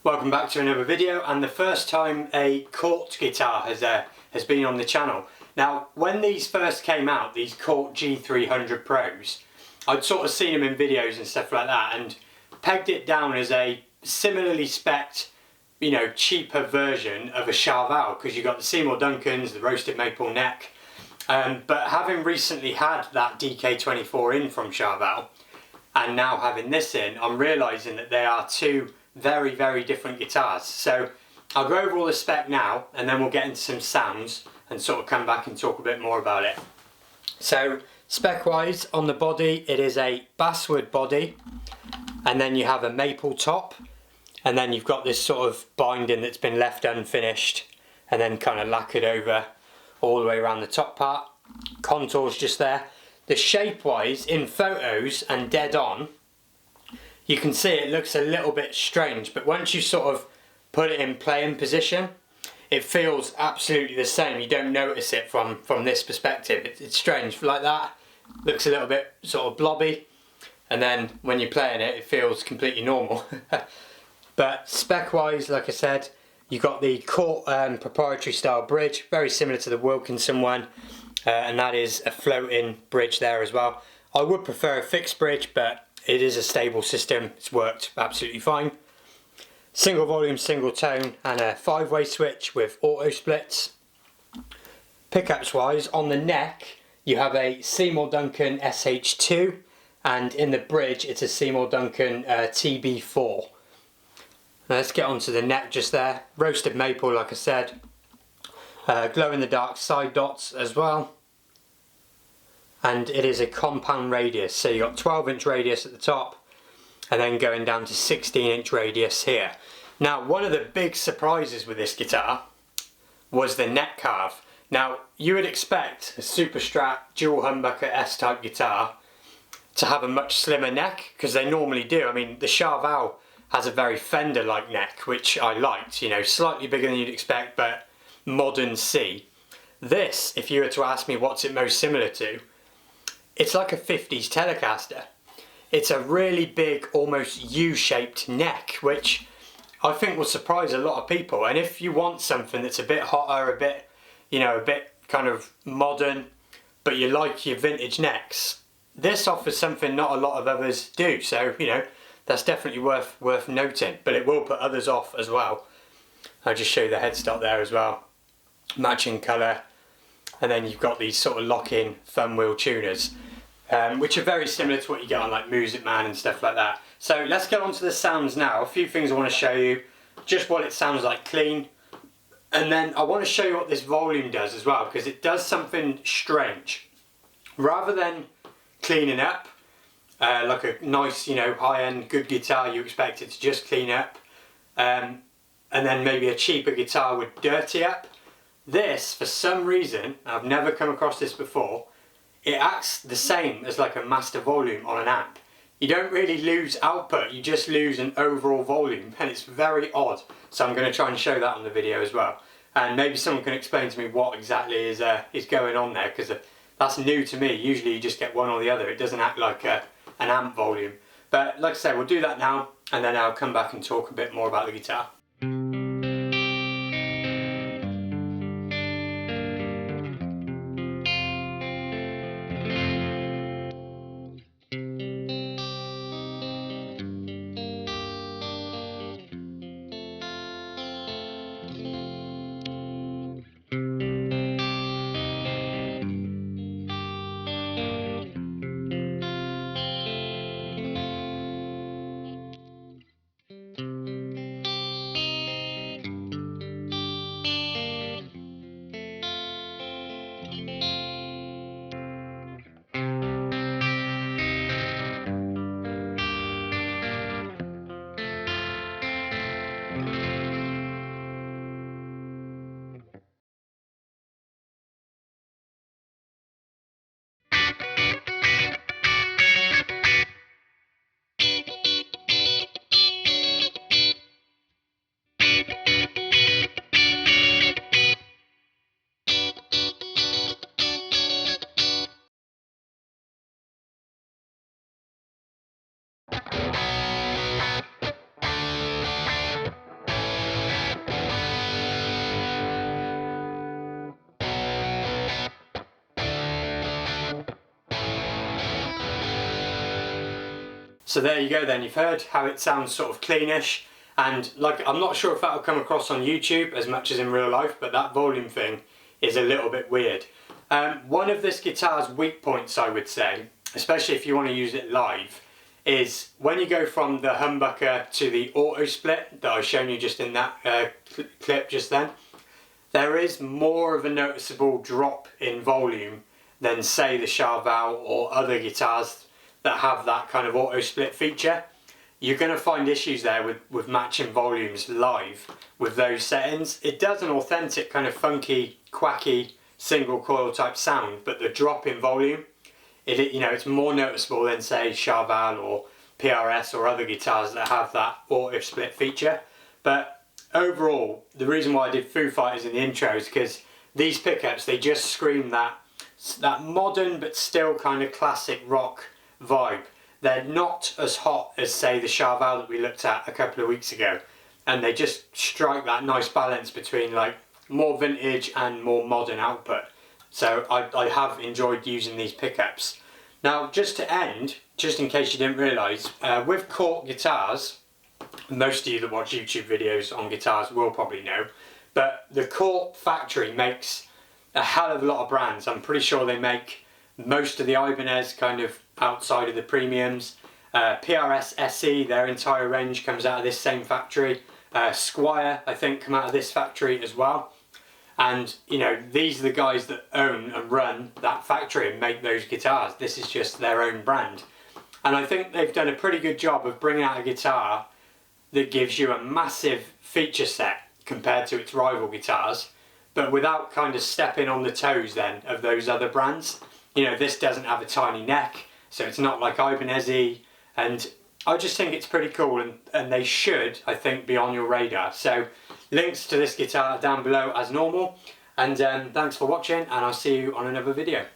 Welcome back to another video, and the first time a Cort guitar has been on the channel. Now, when these first came out, these Cort G300 Pros, I'd sort of seen them in videos and stuff like that and pegged it down as a similarly spec'd, you know, cheaper version of a Charvel, because you've got the Seymour Duncans, the roasted maple neck. But having recently had that DK24 in from Charvel, and now having this in, I'm realising that they are two very, very different guitars. So I'll go over all the spec now, and then we'll get into some sounds and sort of come back and talk a bit more about it. So spec wise, on the body, it is a basswood body, and then you have a maple top, and then you've got this sort of binding that's been left unfinished and then kind of lacquered over all the way around the top part. Contours just there. The shape wise, in photos and dead on, you can see it looks a little bit strange, but once you sort of put it in playing position, it feels absolutely the same. You don't notice it from this perspective. It's strange, like that. Looks a little bit sort of blobby, and then when you're playing it, it feels completely normal. But spec wise, like I said, you got the Cort proprietary style bridge, very similar to the Wilkinson one, and that is a floating bridge there as well. I would prefer a fixed bridge, but it is a stable system. It's worked absolutely fine. Single volume, single tone, and a 5-way switch with auto splits. Pickups wise, on the neck you have a Seymour Duncan SH2, and in the bridge it's a Seymour Duncan TB4. Now let's get onto the neck just there. Roasted maple, like I said. Glow in the dark side dots as well. And it is a compound radius, so you've got 12-inch radius at the top, and then going down to 16-inch radius here. Now, one of the big surprises with this guitar was the neck carve. Now, you would expect a Super Strat dual humbucker S-type guitar to have a much slimmer neck, because they normally do. I mean, the Charvel has a very Fender-like neck, which I liked, you know, slightly bigger than you'd expect, but modern C. This, if you were to ask me what's it most similar to, it's like a 50s Telecaster. It's a really big, almost U-shaped neck, which I think will surprise a lot of people. And if you want something that's a bit hotter, a bit, you know, a bit kind of modern, but you like your vintage necks, this offers something not a lot of others do. So, you know, that's definitely worth noting, but it will put others off as well. I'll just show you the headstock there as well. Matching colour. And then you've got these sort of lock-in Thumbwheel Tuners, which are very similar to what you get on like Music Man and stuff like that. So let's get on to the sounds now. A few things I want to show you, just what it sounds like clean, and then I want to show you what this volume does as well, because it does something strange. Rather than cleaning up, like a nice, you know, high-end good guitar, you expect it to just clean up, and then maybe a cheaper guitar would dirty up. This, for some reason, I've never come across this before, it acts the same as like a master volume on an amp. You don't really lose output, you just lose an overall volume, and it's very odd. So I'm going to try and show that on the video as well. And maybe someone can explain to me what exactly is going on there, because that's new to me. Usually you just get one or the other. It doesn't act like an amp volume. But like I said, we'll do that now, and then I'll come back and talk a bit more about the guitar. So there you go then, you've heard how it sounds sort of cleanish, and like, I'm not sure if that'll come across on YouTube as much as in real life, but that volume thing is a little bit weird. One of this guitar's weak points, I would say, especially if you want to use it live, is when you go from the humbucker to the auto split that I've shown you just in that clip just then, there is more of a noticeable drop in volume than say the Charvel or other guitars that have that kind of auto split feature. You're going to find issues there with matching volumes live with those settings. It does an authentic kind of funky, quacky single coil type sound, but the drop in volume, it's more noticeable than say Charvel or PRS or other guitars that have that auto split feature. But overall, the reason why I did Foo Fighters in the intro is because these pickups, they just scream that modern but still kind of classic rock vibe. They're not as hot as say the Charvel that we looked at a couple of weeks ago, and they just strike that nice balance between like more vintage and more modern output. So I have enjoyed using these pickups. Now just to end, just in case you didn't realise, with Cort Guitars, most of you that watch YouTube videos on guitars will probably know, but the Cort factory makes a hell of a lot of brands. I'm pretty sure they make most of the Ibanez kind of outside of the premiums. PRS SE, their entire range comes out of this same factory. Squire, I think, come out of this factory as well. And these are the guys that own and run that factory and make those guitars. This is just their own brand. And I think they've done a pretty good job of bringing out a guitar that gives you a massive feature set compared to its rival guitars, but without kind of stepping on the toes then of those other brands. This doesn't have a tiny neck, so it's not like Ibanez-y, and I just think it's pretty cool, and they should, I think, be on your radar. So links to this guitar down below as normal, and thanks for watching, and I'll see you on another video.